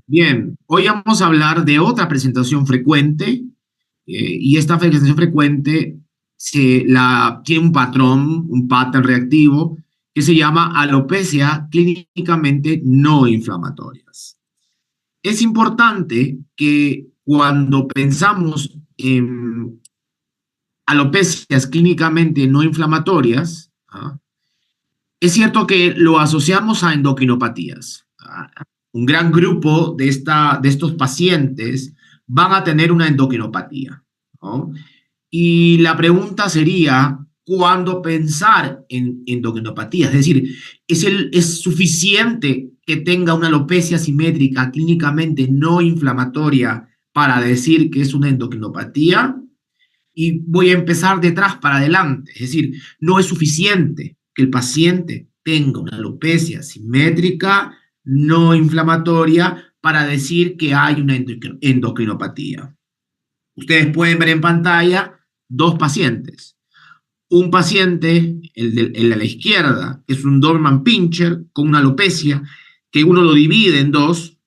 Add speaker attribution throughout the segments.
Speaker 1: Bien, hoy vamos a hablar de otra presentación frecuente y esta presentación frecuente tiene un patrón, un pattern reactivo que se llama alopecia clínicamente no inflamatorias. Es importante que cuando pensamos en alopecias clínicamente no inflamatorias, ¿ah? Es cierto que lo asociamos a endocrinopatías. Un gran grupo de estos pacientes van a tener una endocrinopatía, ¿no? Y la pregunta sería, ¿cuándo pensar en endocrinopatía? Es decir, ¿es suficiente que tenga una alopecia simétrica clínicamente no inflamatoria para decir que es una endocrinopatía? Y voy a empezar de atrás para adelante. Es decir, no es suficiente que el paciente tenga una alopecia simétrica, no inflamatoria, para decir que hay una endocrinopatía. Ustedes pueden ver en pantalla dos pacientes. Un paciente, el de la izquierda, es un Doberman Pinscher con una alopecia que uno lo divide en dos,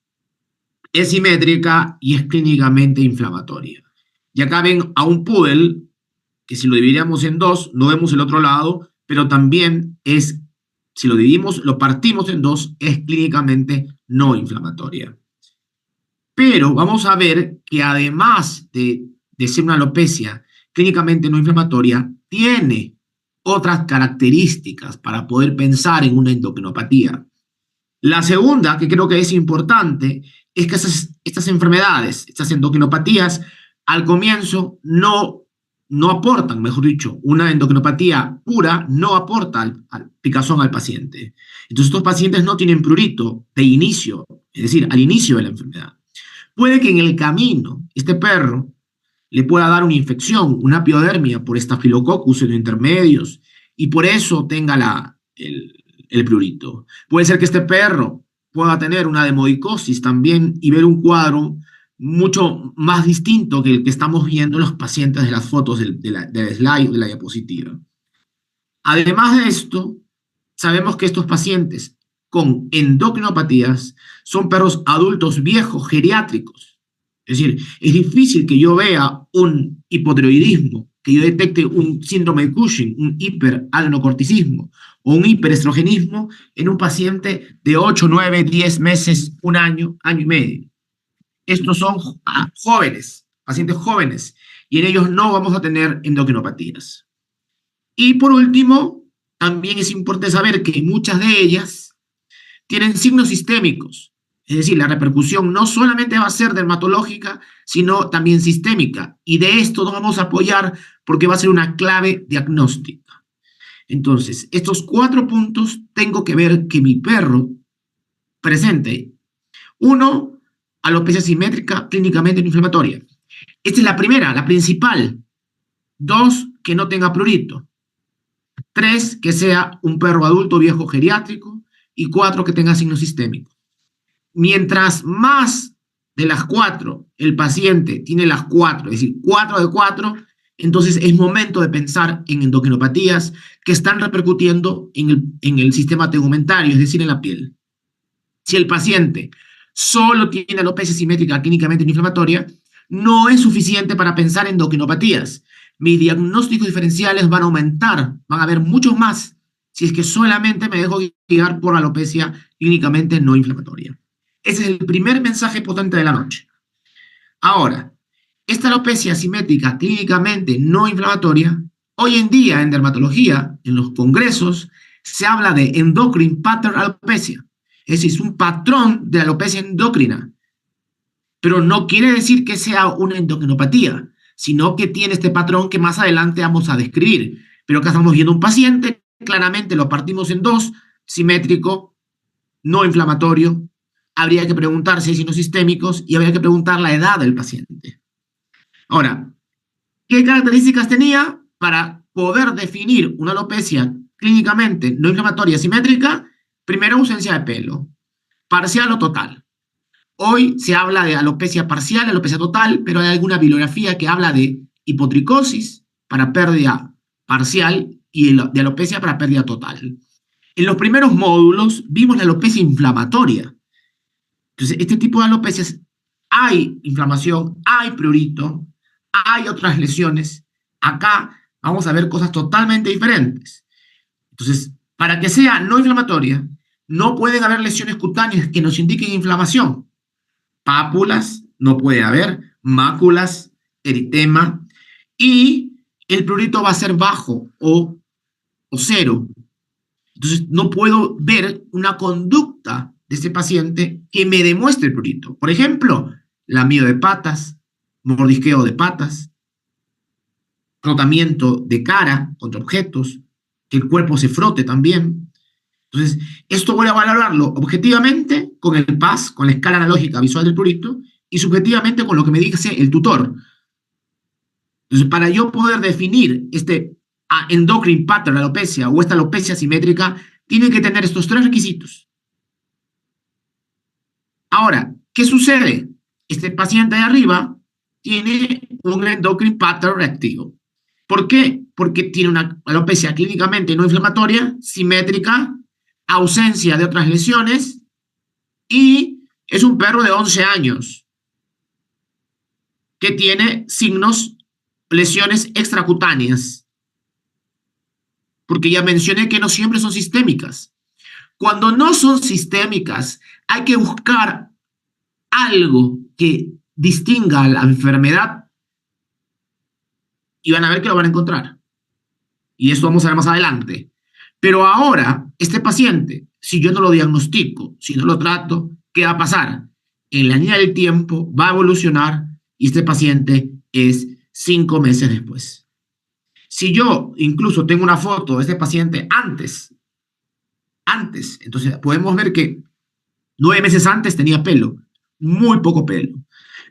Speaker 1: es simétrica y es clínicamente inflamatoria. Y acá ven a un poodle que si lo dividiéramos en dos, no vemos el otro lado, pero también es, si lo dividimos, lo partimos en dos, es clínicamente no inflamatoria. Pero vamos a ver que además de ser una alopecia clínicamente no inflamatoria, tiene otras características para poder pensar en una endocrinopatía. La segunda, que creo que es importante, es que estas enfermedades, estas endocrinopatías, al comienzo no aportan, mejor dicho, una endocrinopatía pura no aporta al picazón al paciente. Entonces estos pacientes no tienen prurito de inicio, es decir, al inicio de la enfermedad. Puede que en el camino este perro le pueda dar una infección, una piodermia por estafilococcus en los intermedios y por eso tenga el prurito. Puede ser que este perro pueda tener una demodicosis también y ver un cuadro mucho más distinto que el que estamos viendo en los pacientes de las fotos del slide o de la diapositiva. Además de esto, sabemos que estos pacientes con endocrinopatías son perros adultos viejos, geriátricos. Es decir, es difícil que yo vea un hipotiroidismo, que yo detecte un síndrome de Cushing, un hiperaldocorticismo o un hiperestrogenismo en un paciente de 8, 9, 10 meses, un año, año y medio. Estos son jóvenes, pacientes jóvenes, y en ellos no vamos a tener endocrinopatías. Y por último, también es importante saber que muchas de ellas tienen signos sistémicos, es decir, la repercusión no solamente va a ser dermatológica, sino también sistémica. Y de esto nos vamos a apoyar porque va a ser una clave diagnóstica. Entonces, estos 4 puntos tengo que ver que mi perro presente. 1, alopecia simétrica clínicamente no inflamatoria. Esta es la primera, la principal. 2, que no tenga prurito. 3, que sea un perro adulto viejo geriátrico. Y 4, que tenga signos sistémicos. Mientras más de las 4 el paciente tiene las 4, es decir, 4 de 4, entonces es momento de pensar en endocrinopatías que están repercutiendo en el sistema tegumentario, es decir, en la piel. Si el paciente solo tiene alopecia simétrica clínicamente no inflamatoria, no es suficiente para pensar en endocrinopatías. Mis diagnósticos diferenciales van a aumentar, van a haber muchos más si es que solamente me dejo guiar por alopecia clínicamente no inflamatoria. Ese es el primer mensaje potente de la noche. Ahora, esta alopecia simétrica clínicamente no inflamatoria, hoy en día en dermatología, en los congresos, se habla de endocrine pattern alopecia. Es decir, es un patrón de alopecia endocrina. Pero no quiere decir que sea una endocrinopatía, sino que tiene este patrón que más adelante vamos a describir. Pero acá estamos viendo un paciente, claramente lo partimos en dos, simétrico, no inflamatorio. Habría que preguntar si hay signos sistémicos y habría que preguntar la edad del paciente. Ahora, ¿qué características tenía para poder definir una alopecia clínicamente no inflamatoria simétrica? Primero, ausencia de pelo, parcial o total. Hoy se habla de alopecia parcial, alopecia total, pero hay alguna bibliografía que habla de hipotricosis para pérdida parcial y de alopecia para pérdida total. En los primeros módulos vimos la alopecia inflamatoria, Entonces, este tipo de alopecias, hay inflamación, hay prurito, hay otras lesiones. Acá vamos a ver cosas totalmente diferentes. Entonces, para que sea no inflamatoria, no pueden haber lesiones cutáneas que nos indiquen inflamación. Pápulas, no puede haber, máculas, eritema, y el prurito va a ser bajo o cero. Entonces, no puedo ver una conducta de este paciente que me demuestre el prurito. Por ejemplo, lamido de patas, mordisqueo de patas, frotamiento de cara contra objetos, que el cuerpo se frote también. Entonces, esto voy a valorarlo objetivamente con el PAS, con la escala analógica visual del prurito, y subjetivamente con lo que me dice el tutor. Entonces, para yo poder definir este endocrine pattern alopecia o esta alopecia simétrica, tiene que tener estos tres requisitos. Ahora, ¿qué sucede? Este paciente de arriba tiene un endocrine pattern reactivo. ¿Por qué? Porque tiene una alopecia clínicamente no inflamatoria, simétrica, ausencia de otras lesiones y es un perro de 11 años que tiene signos, lesiones extracutáneas. Porque ya mencioné que no siempre son sistémicas. Cuando no son sistémicas, hay que buscar algo que distinga la enfermedad y van a ver que lo van a encontrar. Y esto vamos a ver más adelante. Pero ahora, este paciente, si yo no lo diagnostico, si no lo trato, ¿qué va a pasar? En la línea del tiempo va a evolucionar y este paciente es 5 meses después. Si yo incluso tengo una foto de este paciente antes, entonces podemos ver que 9 meses antes tenía pelo, muy poco pelo.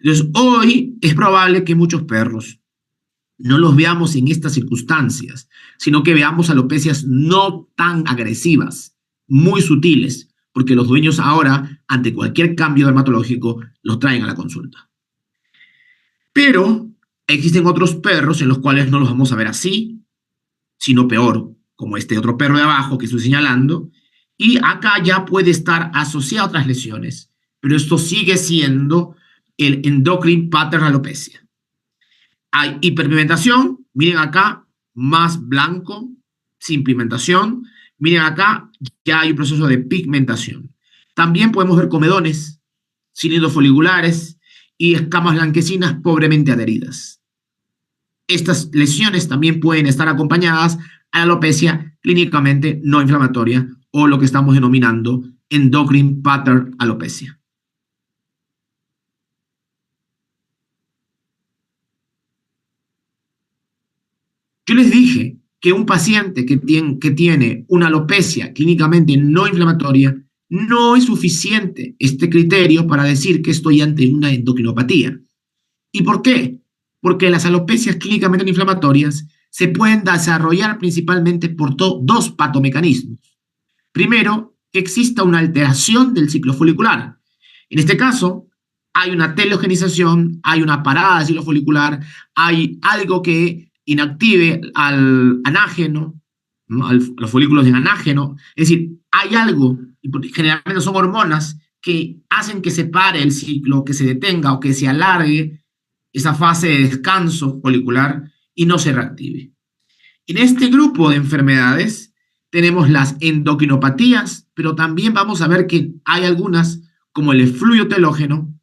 Speaker 1: Entonces hoy es probable que muchos perros no los veamos en estas circunstancias, sino que veamos alopecias no tan agresivas, muy sutiles, porque los dueños ahora, ante cualquier cambio dermatológico, los traen a la consulta. Pero existen otros perros en los cuales no los vamos a ver así, sino peor, como este otro perro de abajo que estoy señalando, y acá ya puede estar asociado a otras lesiones, pero esto sigue siendo el endocrine pattern alopecia. Hay hiperpigmentación, miren acá, más blanco, sin pigmentación. Miren acá, ya hay un proceso de pigmentación. También podemos ver comedones, cilindros foliculares y escamas blanquecinas pobremente adheridas. Estas lesiones también pueden estar acompañadas a la alopecia clínicamente no inflamatoria o lo que estamos denominando endocrine pattern alopecia. Yo les dije que un paciente que tiene una alopecia clínicamente no inflamatoria no es suficiente este criterio para decir que estoy ante una endocrinopatía. ¿Y por qué? Porque las alopecias clínicamente no inflamatorias se pueden desarrollar principalmente por dos patomecanismos. Primero, que exista una alteración del ciclo folicular. En este caso, hay una teleogenización, hay una parada del ciclo folicular, hay algo que inactive al anágeno, ¿no? A los folículos en anágeno. Es decir, hay algo, y generalmente son hormonas, que hacen que se pare el ciclo, que se detenga o que se alargue esa fase de descanso folicular y no se reactive. En este grupo de enfermedades tenemos las endocrinopatías, pero también vamos a ver que hay algunas, como el efluvio telógeno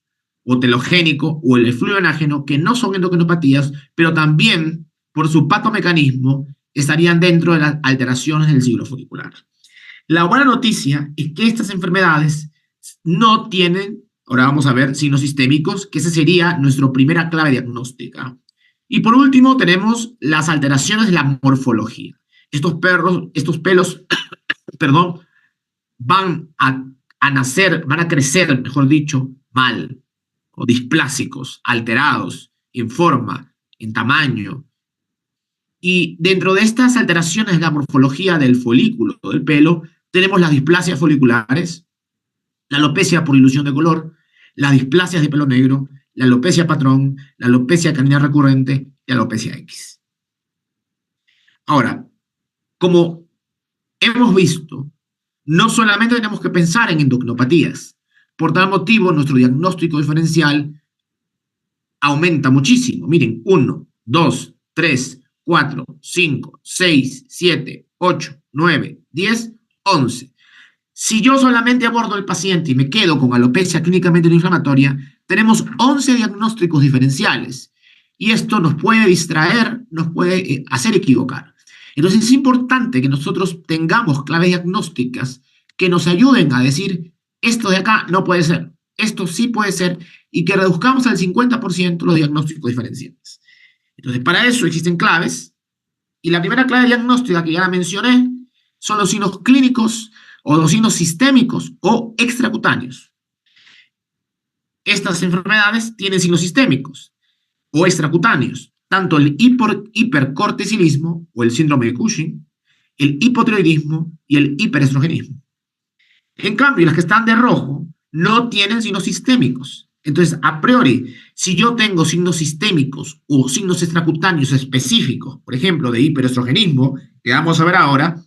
Speaker 1: o telogénico o el efluvio anágeno, que no son endocrinopatías, pero también por su patomecanismo estarían dentro de las alteraciones del ciclo folicular. La buena noticia es que estas enfermedades no tienen, ahora vamos a ver, signos sistémicos, que esa sería nuestra primera clave diagnóstica. Y por último tenemos las alteraciones de la morfología. Estos pelos, perdón, van a nacer, van a crecer, mejor dicho, mal, o displásicos, alterados, en forma, en tamaño. Y dentro de estas alteraciones de la morfología del folículo, del pelo, tenemos las displasias foliculares, la alopecia por ilusión de color, las displasias de pelo negro, la alopecia patrón, la alopecia canina recurrente y la alopecia X. Ahora, como hemos visto, no solamente tenemos que pensar en endocrinopatías, Por tal motivo, nuestro diagnóstico diferencial aumenta muchísimo. Miren, 1, 2, 3, 4, 5, 6, 7, 8, 9, 10, 11. Si yo solamente abordo al paciente y me quedo con alopecia clínicamente no inflamatoria, tenemos 11 diagnósticos diferenciales. Y esto nos puede distraer, nos puede hacer equivocar. Entonces es importante que nosotros tengamos claves diagnósticas que nos ayuden a decir, esto de acá no puede ser, esto sí puede ser, y que reduzcamos al 50% los diagnósticos diferenciales. Entonces, para eso existen claves, y la primera clave diagnóstica que ya la mencioné son los signos clínicos o los signos sistémicos o extracutáneos. Estas enfermedades tienen signos sistémicos o extracutáneos, tanto el hipercorticilismo o el síndrome de Cushing, el hipotiroidismo y el hiperestrogenismo. En cambio, las que están de rojo no tienen signos sistémicos. Entonces, a priori, si yo tengo signos sistémicos o signos extracutáneos específicos, por ejemplo, de hiperestrogenismo, que vamos a ver ahora,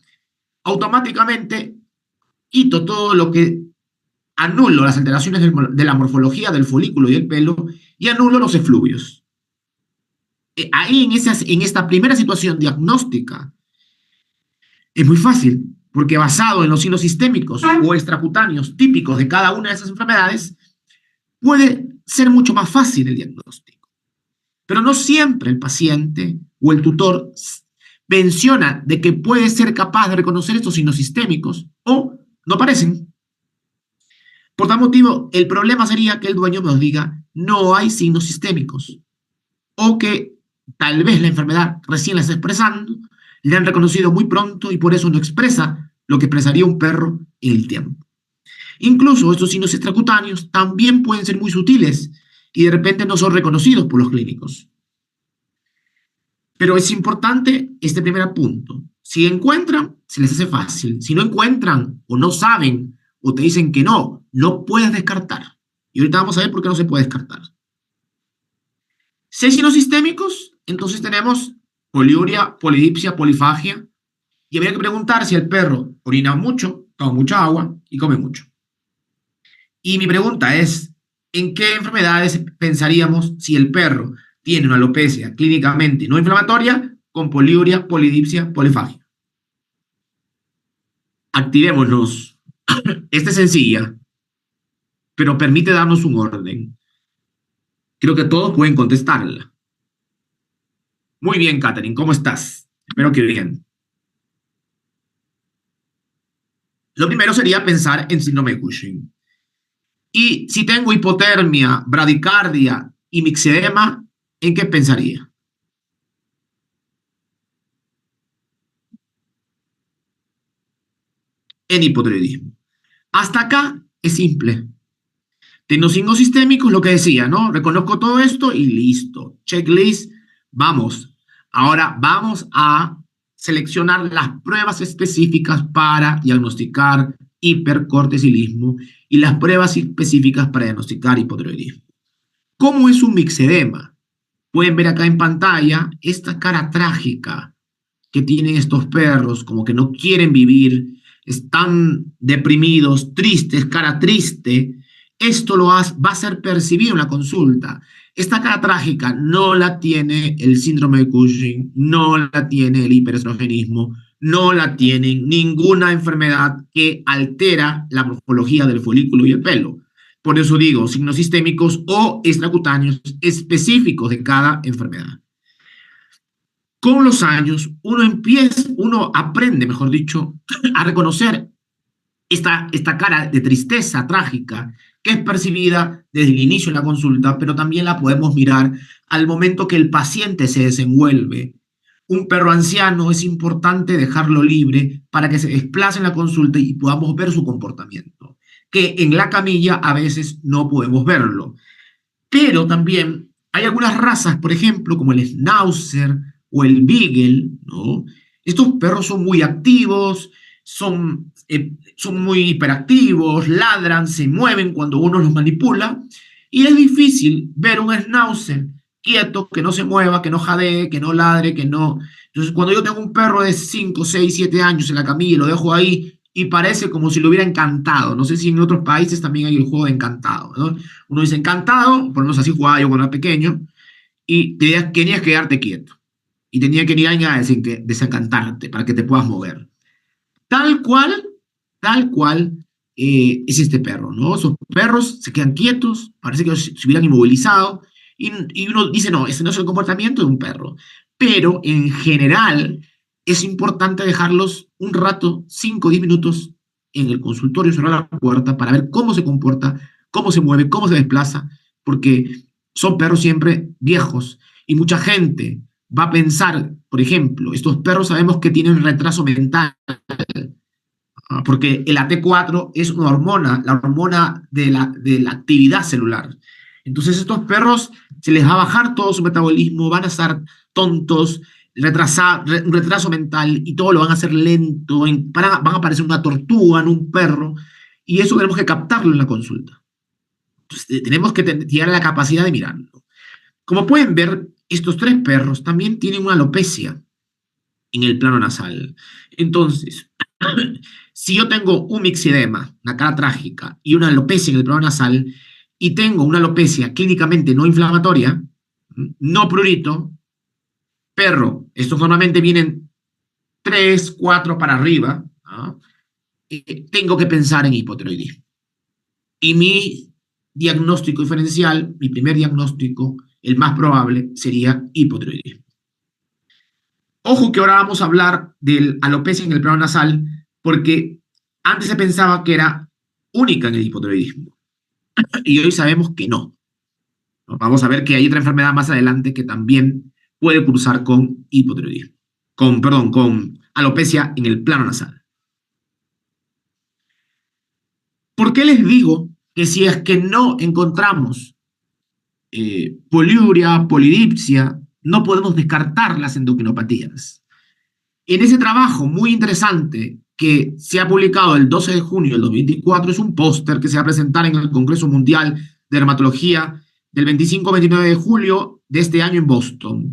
Speaker 1: automáticamente quito todo lo que anulo las alteraciones de la morfología del folículo y del pelo y anulo los efluvios. Ahí en esta primera situación diagnóstica es muy fácil, porque basado en los signos sistémicos o extracutáneos típicos de cada una de esas enfermedades, puede ser mucho más fácil el diagnóstico. Pero no siempre el paciente o el tutor menciona de que puede ser capaz de reconocer estos signos sistémicos o no aparecen. Por tal motivo, el problema sería que el dueño nos diga no hay signos sistémicos o que tal vez la enfermedad recién la está expresando, le han reconocido muy pronto y por eso no expresa lo que expresaría un perro en el tiempo. Incluso estos signos extracutáneos también pueden ser muy sutiles y de repente no son reconocidos por los clínicos. Pero es importante este primer punto. Si encuentran, se les hace fácil. Si no encuentran o no saben o te dicen que no, no puedes descartar. Y ahorita vamos a ver por qué no se puede descartar. 6 signos sistémicos, entonces tenemos poliuria, polidipsia, polifagia. Y habría que preguntar si el perro orina mucho, toma mucha agua y come mucho. Y mi pregunta es, ¿en qué enfermedades pensaríamos si el perro tiene una alopecia clínicamente no inflamatoria con poliuria, polidipsia, polifagia? Activémonos. Esta es sencilla, pero permite darnos un orden. Creo que todos pueden contestarla. Muy bien, Katherine, ¿cómo estás? Espero que bien. Lo primero sería pensar en síndrome de Cushing. Y si tengo hipotermia, bradicardia y mixedema, ¿en qué pensaría? En hipotiroidismo. Hasta acá es simple. Tengo signos sistémicos, lo que decía, ¿no? Reconozco todo esto y listo. Checklist, vamos. Ahora vamos a seleccionar las pruebas específicas para diagnosticar hipercorticilismo y las pruebas específicas para diagnosticar hipotiroidismo. ¿Cómo es un mixedema? Pueden ver acá en pantalla esta cara trágica que tienen estos perros, como que no quieren vivir, están deprimidos, tristes, cara triste. Esto va a ser percibido en la consulta. Esta cara trágica no la tiene el síndrome de Cushing, no la tiene el hiperestrogenismo, no la tiene ninguna enfermedad que altera la morfología del folículo y el pelo. Por eso digo, signos sistémicos o extracutáneos específicos de cada enfermedad. Con los años, uno aprende, mejor dicho, a reconocer esta cara de tristeza trágica que es percibida desde el inicio de la consulta, pero también la podemos mirar al momento que el paciente se desenvuelve. Un perro anciano es importante dejarlo libre para que se desplace en la consulta y podamos ver su comportamiento, que en la camilla a veces no podemos verlo. Pero también hay algunas razas, por ejemplo, como el Schnauzer o el Beagle, ¿no? Estos perros son muy activos, son muy hiperactivos, ladran, se mueven cuando uno los manipula, y es difícil ver un Schnauzer quieto, que no se mueva, que no jadee, que no ladre, que no... Entonces, cuando yo tengo un perro de 5, 6, 7 años en la camilla y lo dejo ahí y parece como si lo hubiera encantado. No sé si en otros países también hay el juego de encantado, ¿no? Uno dice encantado, por lo menos así jugaba yo cuando era pequeño, y tenías que quedarte quieto. Y tenía que ir a desencantarte para que te puedas mover. Tal cual, tal cual es este perro, ¿no? Esos perros se quedan quietos, parece que se hubieran inmovilizado, y uno dice, no, ese no es el comportamiento de un perro. Pero en general es importante dejarlos un rato, 5 o 10 minutos, en el consultorio, cerrar la puerta para ver cómo se comporta, cómo se mueve, cómo se desplaza, porque son perros siempre viejos y mucha gente va a pensar, por ejemplo, estos perros sabemos que tienen retraso mental, porque el AT4 es una hormona, la hormona de la actividad celular. Entonces estos perros se les va a bajar todo su metabolismo, van a estar tontos, un retraso mental y todo lo van a hacer lento, van a parecer una tortuga, no un perro, y eso tenemos que captarlo en la consulta. Entonces, tenemos que llegar a la capacidad de mirarlo. Como pueden ver, estos tres perros también tienen una alopecia en el plano nasal. Entonces, si yo tengo un mixedema, una cara trágica, y una alopecia en el plano nasal, y tengo una alopecia clínicamente no inflamatoria, no prurito, perro, estos normalmente vienen 3, 4 para arriba, ¿no? Tengo que pensar en hipotiroidismo. Y mi diagnóstico diferencial, mi primer diagnóstico, el más probable, sería hipotiroidismo. Ojo que ahora vamos a hablar del alopecia en el plano nasal, porque antes se pensaba que era única en el hipotiroidismo, y hoy sabemos que no. Vamos a ver que hay otra enfermedad más adelante que también puede cursar con hipotiroidismo, con alopecia en el plano nasal. ¿Por qué les digo que si es que no encontramos poliuria, polidipsia, no podemos descartar las endocrinopatías? En ese trabajo muy interesante que se ha publicado el 12 de junio del 2024, es un póster que se va a presentar en el Congreso Mundial de Dermatología del 25 al 29 de julio de este año en Boston.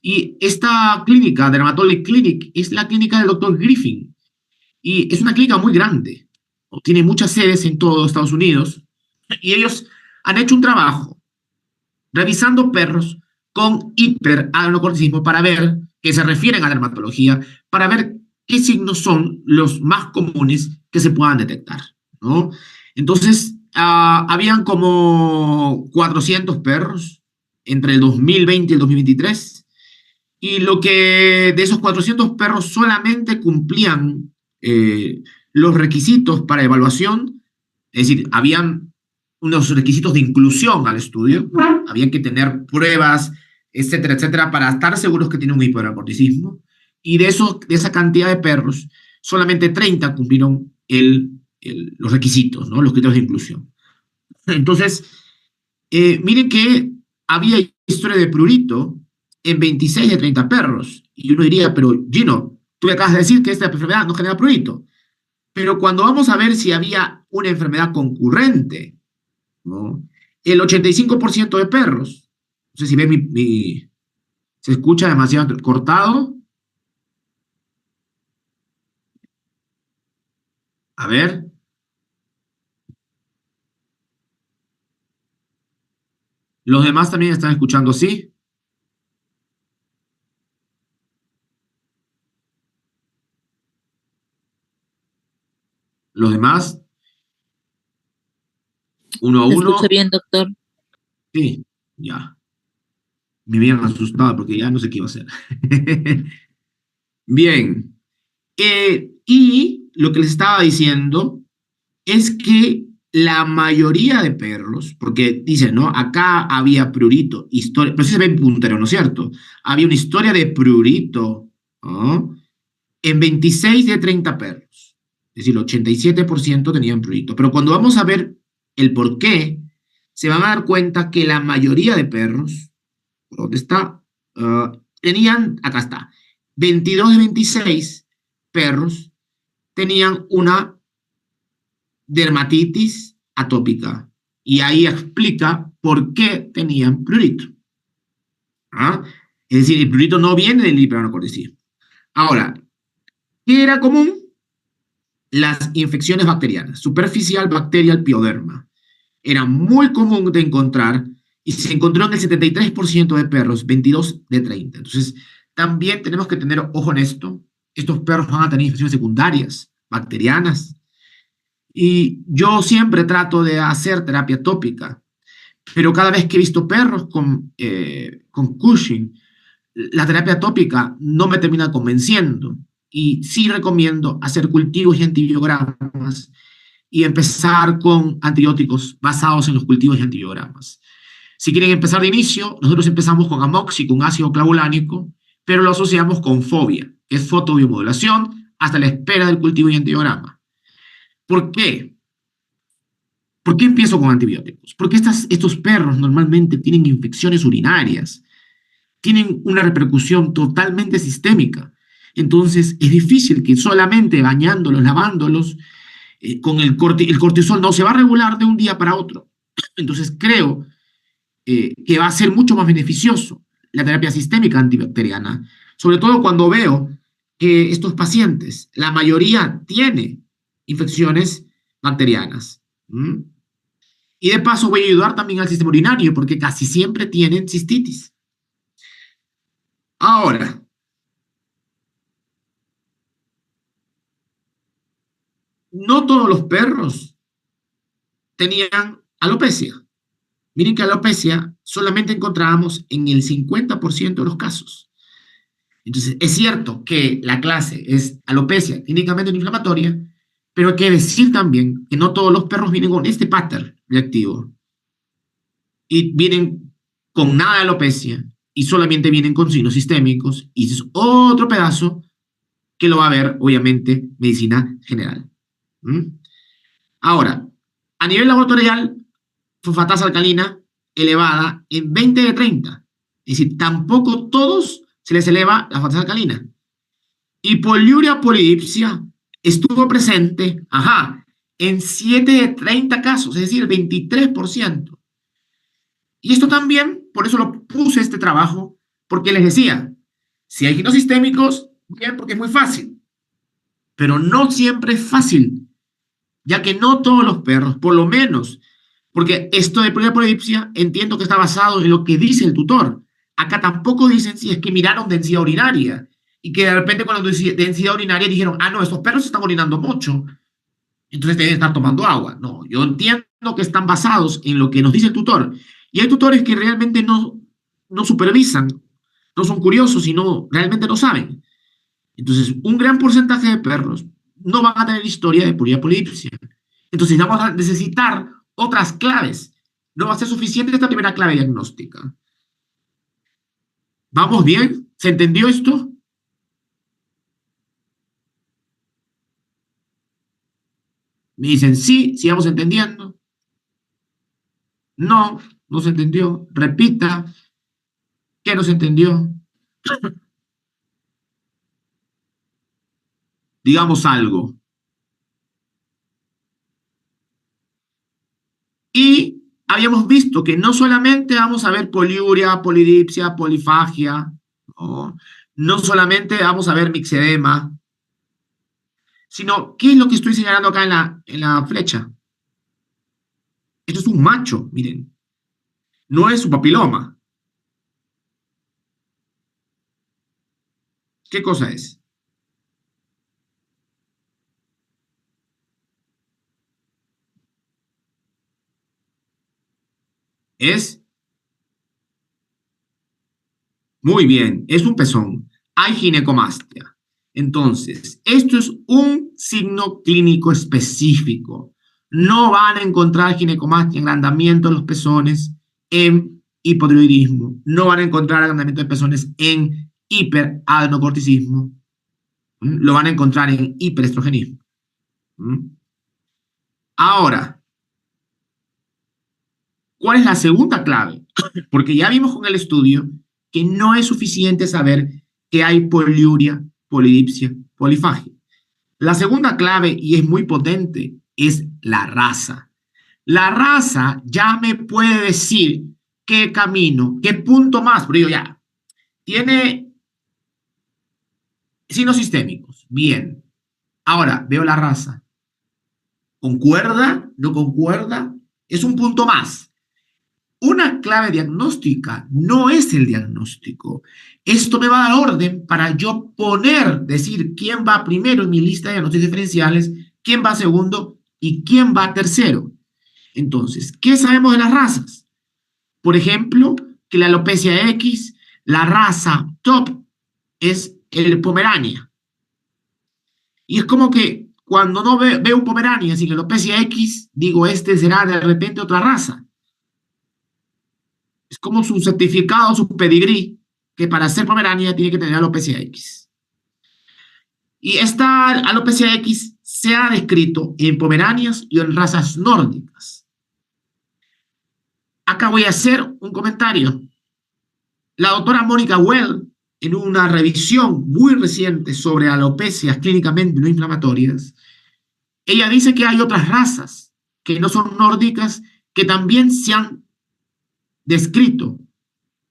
Speaker 1: Y esta clínica, Dermatology Clinic, es la clínica del doctor Griffin. Y es una clínica muy grande. Tiene muchas sedes en todo Estados Unidos. Y ellos han hecho un trabajo revisando perros con hiperanocorticismo para ver, que se refieren a dermatología, para ver qué signos son los más comunes que se puedan detectar, ¿no? Entonces, habían como 400 perros entre el 2020 y el 2023, y lo que de esos 400 perros solamente cumplían los requisitos para evaluación, es decir, habían unos requisitos de inclusión al estudio, había que tener pruebas, etcétera, etcétera, para estar seguros que tienen un hipocorticismo, y de esa cantidad de perros, solamente 30 cumplieron los requisitos, ¿no? Los criterios de inclusión. Entonces, miren que había historia de prurito en 26 de 30 perros, y uno diría, pero Gino, tú me acabas de decir que esta enfermedad no genera prurito, pero cuando vamos a ver si había una enfermedad concurrente, ¿no? El 85% de perros, no sé si ven se escucha demasiado cortado. A ver, los demás también están escuchando, ¿sí? Los demás, uno a
Speaker 2: ¿Se escucha
Speaker 1: uno,
Speaker 2: bien, doctor?
Speaker 1: sí, ya. Me habían asustado porque ya no sé qué iba a hacer. Bien, y lo que les estaba diciendo es que la mayoría de perros, porque dicen, ¿no? Acá había prurito, historia, pero sí se ve en puntero, ¿no es cierto? Había una historia de prurito, ¿no? En 26 de 30 perros. Es decir, el 87% tenían prurito. Pero cuando vamos a ver el por qué, se van a dar cuenta que la mayoría de perros, ¿dónde está? Tenían, acá está, 22 de 26 perros tenían una dermatitis atópica. Y ahí explica por qué tenían prurito. ¿Ah? Es decir, el prurito no viene del hiperanocorticismo. Ahora, ¿qué era común? las infecciones bacterianas, superficial bacterial pioderma. Era muy común de encontrar y se encontró en el 73% de perros, 22 de 30. Entonces, también tenemos que tener ojo en esto. Estos perros van a tener infecciones secundarias, bacterianas. Y yo siempre trato de hacer terapia tópica, pero cada vez que he visto perros con Cushing, la terapia tópica no me termina convenciendo. Y sí recomiendo hacer cultivos y antibiogramas y empezar con antibióticos basados en los cultivos y antibiogramas. Si quieren empezar de inicio, nosotros empezamos con amoxi, con ácido clavulánico, pero lo asociamos con fobia, que es fotobiomodulación, hasta la espera del cultivo y antibiograma. ¿Por qué? ¿Por qué empiezo con antibióticos? Porque estos perros normalmente tienen infecciones urinarias, tienen una repercusión totalmente sistémica. Entonces, es difícil que solamente bañándolos, lavándolos, con el cortisol no se va a regular de un día para otro. Entonces, creo que va a ser mucho más beneficioso la terapia sistémica antibacteriana, sobre todo cuando veo que estos pacientes, la mayoría tiene infecciones bacterianas. ¿Mm? Y de paso voy a ayudar también al sistema urinario, porque casi siempre tienen cistitis. Ahora, no todos los perros tenían alopecia. Miren que alopecia solamente encontrábamos en el 50% de los casos. Entonces, es cierto que la clase es alopecia clínicamente no inflamatoria, pero hay que decir también que no todos los perros vienen con este pattern reactivo y vienen con nada de alopecia y solamente vienen con signos sistémicos y ese es otro pedazo que lo va a ver, obviamente, medicina general. ¿Mm? Ahora, a nivel laboratorial, fosfatasa alcalina elevada en 20 de 30. Es decir, tampoco todos se les eleva la fosfatasa alcalina. Y poliuria polidipsia estuvo presente, en 7 de 30 casos, es decir, 23%. Y esto también, por eso lo puse este trabajo, porque les decía, si hay giros sistémicos, bien, porque es muy fácil, pero no siempre es fácil, ya que no todos los perros, por lo menos, porque esto de polidipsia entiendo que está basado en lo que dice el tutor. Acá tampoco dicen si es que miraron densidad urinaria y que de repente cuando densidad urinaria dijeron, ah, no, estos perros están orinando mucho, entonces deben estar tomando agua. No, yo entiendo que están basados en lo que nos dice el tutor. Y hay tutores que realmente no supervisan, no son curiosos y realmente no saben. Entonces, un gran porcentaje de perros no van a tener historia de polidipsia. Entonces, vamos a necesitar otras claves. No va a ser suficiente esta primera clave diagnóstica. ¿Vamos bien? ¿Se entendió esto? Me dicen sí, sigamos entendiendo. No, no se entendió. Repita, ¿qué no se entendió? Digamos algo. Y habíamos visto que no solamente vamos a ver poliuria, polidipsia, polifagia, ¿no? No solamente vamos a ver mixedema, sino, ¿qué es lo que estoy señalando acá en la flecha? Esto es un macho, miren, no es su papiloma. ¿Qué cosa es? Es, muy bien, es un pezón. Hay ginecomastia. Entonces, esto es un signo clínico específico. No van a encontrar ginecomastia, agrandamiento de los pezones en hipotiroidismo. No van a encontrar agrandamiento de pezones en hiperadenocorticismo. Lo van a encontrar en hiperestrogenismo. Ahora, ¿cuál es la segunda clave? Porque ya vimos con el estudio que no es suficiente saber que hay poliuria, polidipsia, polifagia. La segunda clave, y es muy potente, es la raza. La raza ya me puede decir qué camino, qué punto más, pero digo ya, tiene signos sistémicos, bien. Ahora, veo la raza. ¿Concuerda? ¿No concuerda? Es un punto más. Una clave diagnóstica no es el diagnóstico. Esto me va a dar orden para yo decir quién va primero en mi lista de diagnósticos diferenciales, quién va segundo y quién va tercero. Entonces, ¿qué sabemos de las razas? Por ejemplo, que la alopecia X, la raza top es el Pomerania. Y es como que cuando no veo un Pomerania sin alopecia X, digo, este será de repente otra raza. Es como su certificado, su pedigrí, que para ser Pomerania tiene que tener alopecia X. Y esta alopecia X se ha descrito en Pomeranias y en razas nórdicas. Acá voy a hacer un comentario. La doctora Mónica Well, en una revisión muy reciente sobre alopecias clínicamente no inflamatorias, ella dice que hay otras razas que no son nórdicas que también se han descrito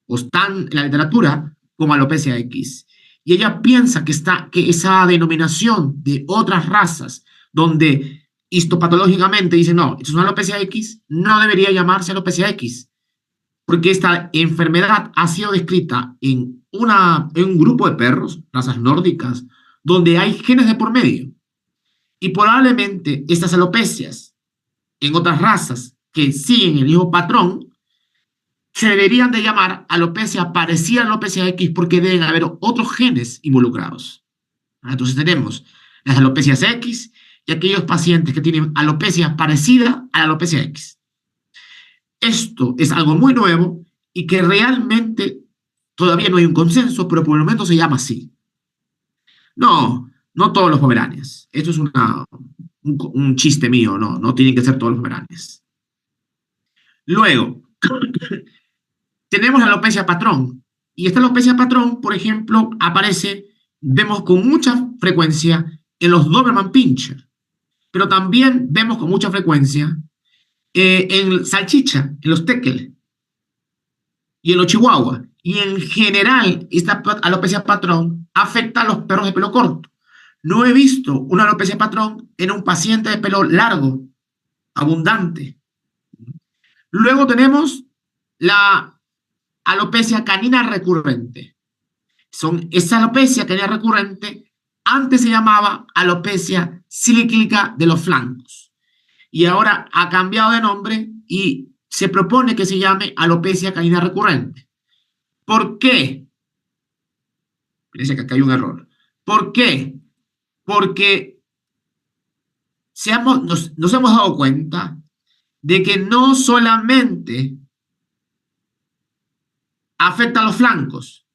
Speaker 1: o están en la literatura como alopecia X. Y ella piensa que esa denominación de otras razas, donde histopatológicamente dice, no, esto es una alopecia X, no debería llamarse alopecia X, porque esta enfermedad ha sido descrita en un grupo de perros, razas nórdicas, donde hay genes de por medio. Y probablemente estas alopecias en otras razas que siguen el mismo patrón se deberían de llamar alopecia parecida a alopecia X porque deben haber otros genes involucrados. Entonces tenemos las alopecias X y aquellos pacientes que tienen alopecia parecida a la alopecia X. Esto es algo muy nuevo y que realmente todavía no hay un consenso, pero por el momento se llama así. No, no todos los pomeranias. Esto es un chiste mío, no tienen que ser todos los pomeranias. Luego, tenemos la alopecia patrón. Y esta alopecia patrón, por ejemplo, vemos con mucha frecuencia en los Doberman Pinscher, pero también vemos con mucha frecuencia en salchicha, en los tekel y en los chihuahua. Y en general, esta alopecia patrón afecta a los perros de pelo corto. No he visto una alopecia patrón en un paciente de pelo largo, abundante. Luego tenemos la alopecia canina recurrente. Esa alopecia canina recurrente antes se llamaba alopecia cíclica de los flancos y ahora ha cambiado de nombre y se propone que se llame alopecia canina recurrente. ¿Por qué? Parece que acá hay un error. ¿Por qué? Porque nos hemos dado cuenta de que no solamente afecta a los flancos.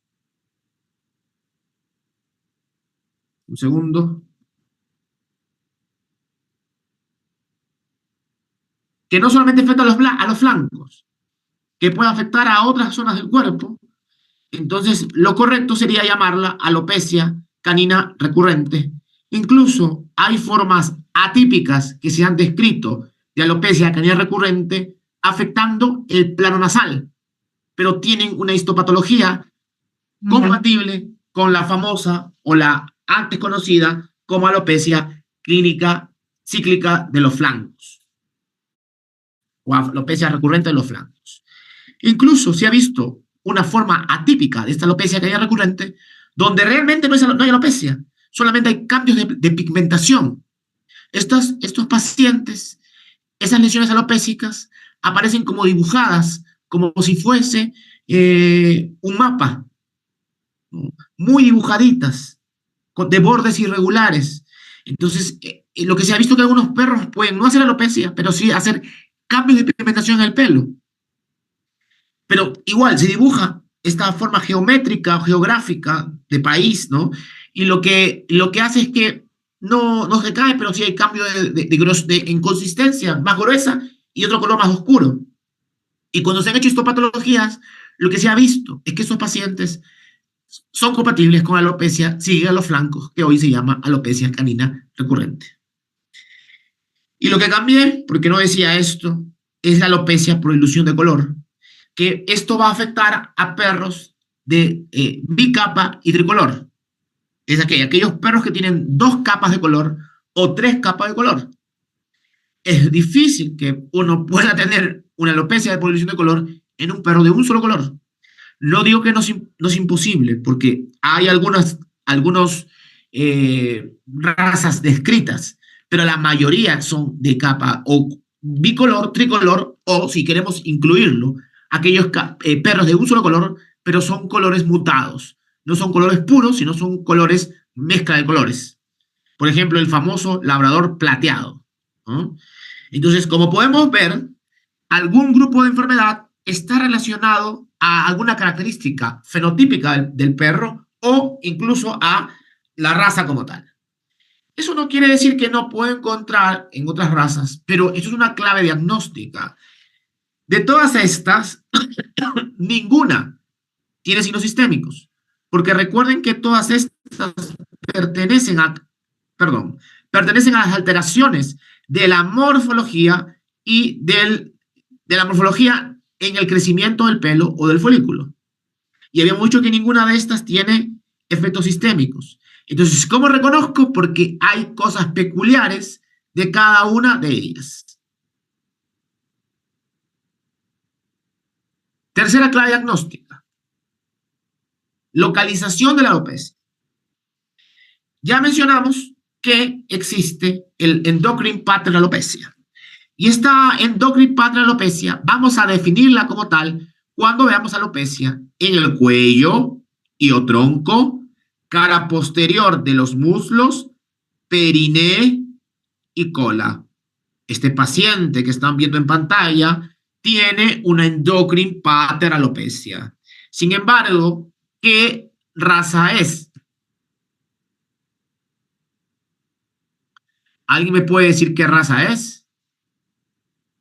Speaker 1: Un segundo. Que no solamente afecta a los flancos, que puede afectar a otras zonas del cuerpo. Entonces, lo correcto sería llamarla alopecia canina recurrente. Incluso hay formas atípicas que se han descrito de alopecia canina recurrente afectando el plano nasal, pero tienen una histopatología compatible con la famosa o la antes conocida como alopecia clínica cíclica de los flancos o alopecia recurrente de los flancos. Incluso se ha visto una forma atípica de esta alopecia canina recurrente donde realmente no hay alopecia, solamente hay cambios de pigmentación. Estos pacientes, esas lesiones alopécicas aparecen como dibujadas, como si fuese un mapa, muy dibujaditas, de bordes irregulares. Entonces, lo que se ha visto que algunos perros pueden no hacer alopecia, pero sí hacer cambios de pigmentación en el pelo. Pero igual se dibuja esta forma geométrica o geográfica de país, ¿no? Y lo que hace es que no se cae, pero sí hay cambio en consistencia más gruesa y otro color más oscuro. Y cuando se han hecho histopatologías, lo que se ha visto es que esos pacientes son compatibles con alopecia cíclica a los flancos, que hoy se llama alopecia canina recurrente. Y lo que cambié, porque no decía esto, es la alopecia por ilusión de color, que esto va a afectar a perros de bicapa y tricolor. Es aquellos perros que tienen dos capas de color o 3 capas de color. Es difícil que uno pueda tener una alopecia de polilución de color en un perro de un solo color. No digo que no es imposible, porque hay algunos razas descritas, pero la mayoría son de capa o bicolor, tricolor, o si queremos incluirlo, aquellos perros de un solo color, pero son colores mutados. No son colores puros, sino son colores, mezcla de colores. Por ejemplo, el famoso labrador plateado, ¿no? Entonces, como podemos ver, algún grupo de enfermedad está relacionado a alguna característica fenotípica del perro o incluso a la raza como tal. Eso no quiere decir que no pueda encontrar en otras razas, pero eso es una clave diagnóstica. De todas estas, ninguna tiene signos sistémicos, porque recuerden que todas estas pertenecen a, perdón, pertenecen a las alteraciones de la morfología y de la morfología en el crecimiento del pelo o del folículo. Y había mucho que ninguna de estas tiene efectos sistémicos. Entonces, ¿cómo reconozco? Porque hay cosas peculiares de cada una de ellas. Tercera clave diagnóstica. Localización de la alopecia. Ya mencionamos que existe el endocrine pattern alopecia. Y esta endocrine pattern alopecia vamos a definirla como tal cuando veamos alopecia en el cuello y o tronco, cara posterior de los muslos, periné y cola. Este paciente que están viendo en pantalla tiene una endocrine pattern alopecia. Sin embargo, ¿qué raza es? ¿Alguien me puede decir qué raza es?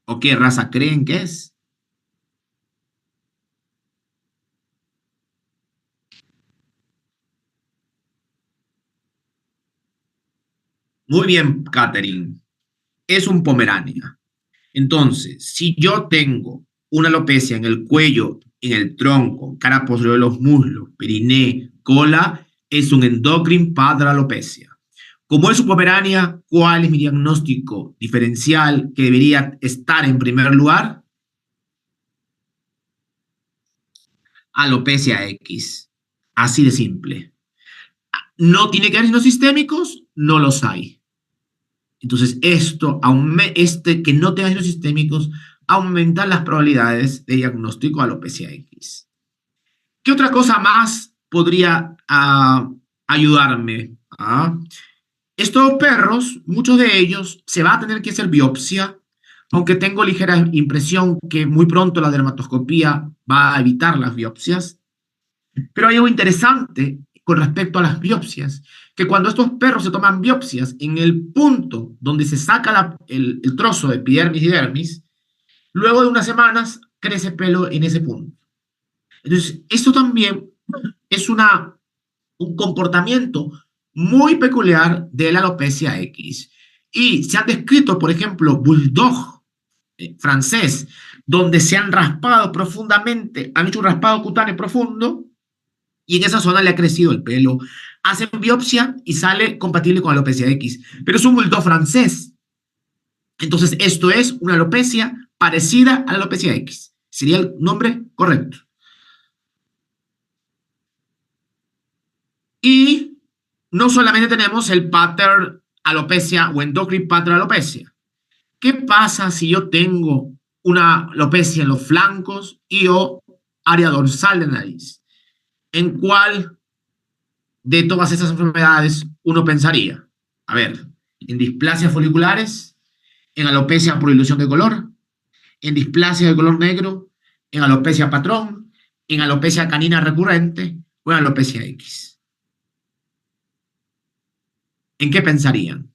Speaker 1: ¿O qué raza creen que es? Muy bien, Catherine. Es un pomerania. Entonces, si yo tengo una alopecia en el cuello, en el tronco, cara posterior de los muslos, periné, cola, es un endocrine pattern alopecia. Como es un pomerania, ¿cuál es mi diagnóstico diferencial que debería estar en primer lugar? Alopecia X. Así de simple. ¿No tiene que haber signos sistémicos? No los hay. Entonces, que no tenga signos sistémicos aumenta las probabilidades de diagnóstico de alopecia X. ¿Qué otra cosa más podría ayudarme? Estos perros, muchos de ellos, se va a tener que hacer biopsia, aunque tengo ligera impresión que muy pronto la dermatoscopía va a evitar las biopsias. Pero hay algo interesante con respecto a las biopsias, que cuando estos perros se toman biopsias en el punto donde se saca el trozo de epidermis y dermis, luego de unas semanas crece pelo en ese punto. Entonces, esto también es un comportamiento muy peculiar de la alopecia X. Y se han descrito, por ejemplo, bulldog francés, donde se han raspado profundamente, han hecho un raspado cutáneo profundo y en esa zona le ha crecido el pelo. Hacen biopsia y sale compatible con alopecia X, pero es un bulldog francés. Entonces, esto es una alopecia parecida a la alopecia X. Sería el nombre correcto. Y no solamente tenemos el pattern alopecia o endocrine pattern alopecia. ¿Qué pasa si yo tengo una alopecia en los flancos y o área dorsal de nariz? ¿En cuál de todas esas enfermedades uno pensaría? A ver, en displasias foliculares, en alopecia por ilusión de color, en displasia de color negro, en alopecia patrón, en alopecia canina recurrente o en alopecia X. ¿En qué pensarían?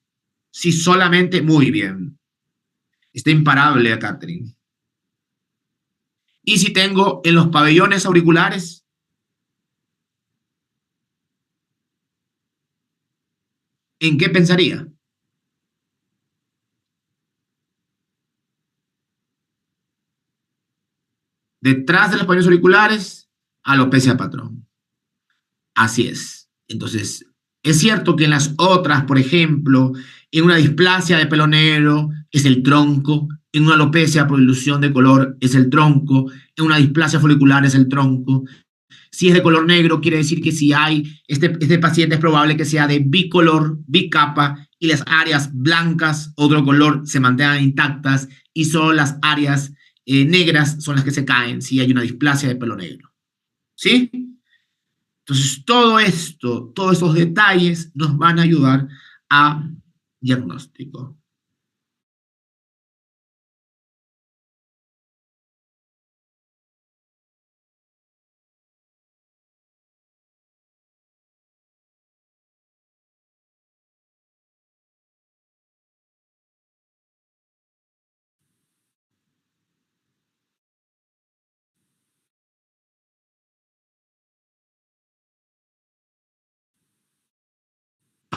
Speaker 1: Si solamente, muy bien, está imparable, Catherine. Y si tengo en los pabellones auriculares, ¿en qué pensaría? Detrás de los pabellones auriculares, alopecia patrón. Así es. Entonces, Es cierto que en las otras, por ejemplo, en una displasia de pelo negro es el tronco, en una alopecia por ilusión de color es el tronco, en una displasia folicular es el tronco. Si es de color negro, quiere decir que si hay, este paciente es probable que sea de bicolor, bicapa, y las áreas blancas, otro color, se mantengan intactas, y solo las áreas negras son las que se caen si hay una displasia de pelo negro. ¿Sí? Entonces, todo esto, todos estos detalles nos van a ayudar a diagnóstico.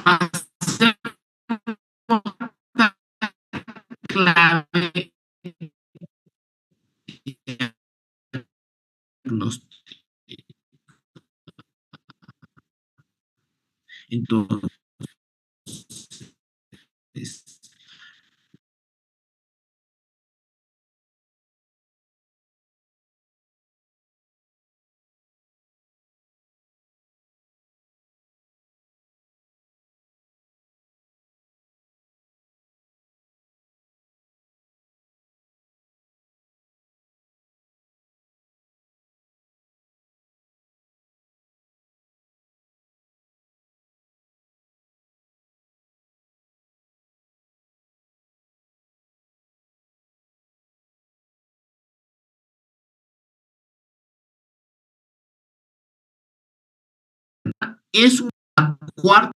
Speaker 1: Hacemos clave diagnóstico. Entonces, es una cuarta.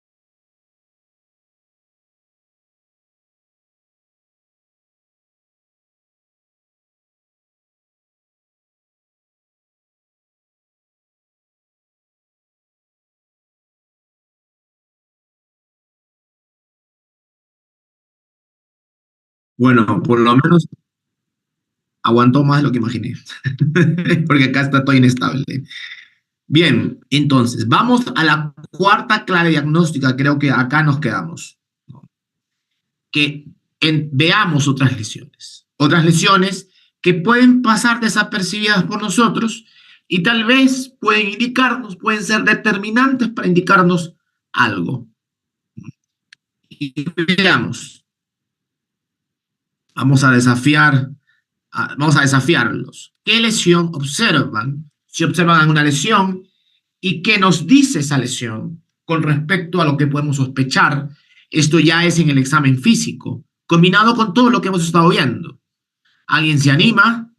Speaker 1: Bueno, por lo menos aguantó más de lo que imaginé, porque acá está todo inestable. Bien, entonces, vamos a la cuarta clave diagnóstica, creo que acá nos quedamos, ¿no? Que veamos otras lesiones que pueden pasar desapercibidas por nosotros y tal vez pueden indicarnos, pueden ser determinantes para indicarnos algo. Y veamos, vamos a desafiar, vamos a desafiarlos. ¿Qué lesión observan? Si observan una lesión y qué nos dice esa lesión con respecto a lo que podemos sospechar, esto ya es en el examen físico, combinado con todo lo que hemos estado viendo. ¿Alguien se anima?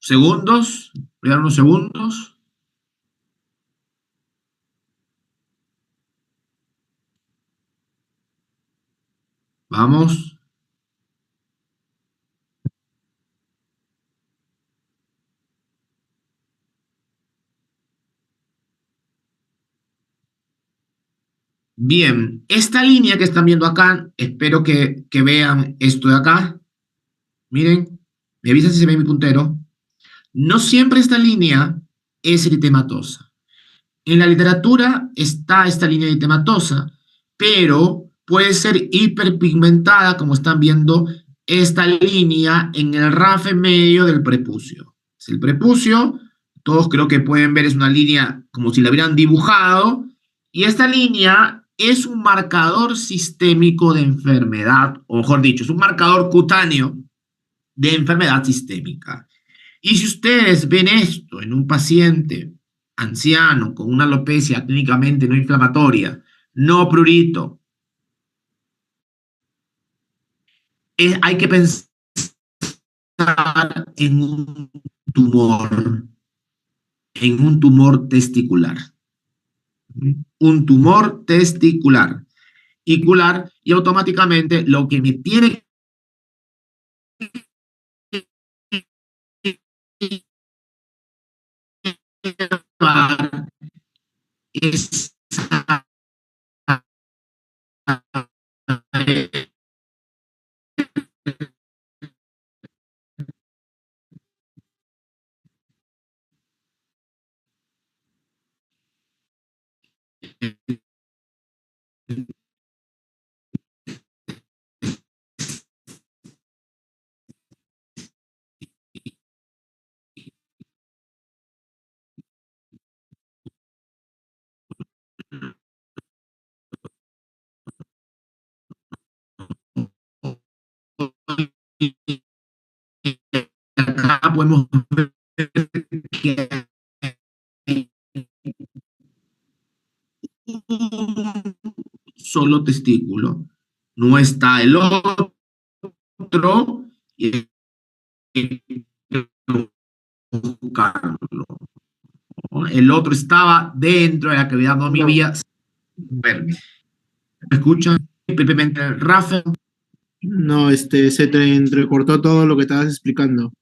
Speaker 1: ¿Segundos? ¿Voy a dar unos segundos? Vamos. Bien, esta línea que están viendo acá, espero que vean esto de acá. Miren, me avisan si se ve mi puntero. No siempre esta línea es eritematosa. En la literatura está esta línea eritematosa, pero puede ser hiperpigmentada, como están viendo esta línea en el rafe medio del prepucio. Es el prepucio, todos creo que pueden ver, es una línea como si la hubieran dibujado, y esta línea es un marcador sistémico de enfermedad, o mejor dicho, es un marcador cutáneo de enfermedad sistémica. Y si ustedes ven esto en un paciente anciano con una alopecia clínicamente no inflamatoria, no prurito, hay que pensar en tumor, en un tumor testicular. Un tumor testicular. Y automáticamente lo que me tiene que llevar es Acá podemos ver que hay un solo testículo, no está el otro, y hay que buscarlo, ¿no? El otro estaba dentro de la cavidad, no
Speaker 2: No,
Speaker 1: vivía. Ver, ¿me escuchan? Brevemente, Rafa.
Speaker 2: no, se te entrecortó todo lo que estabas explicando.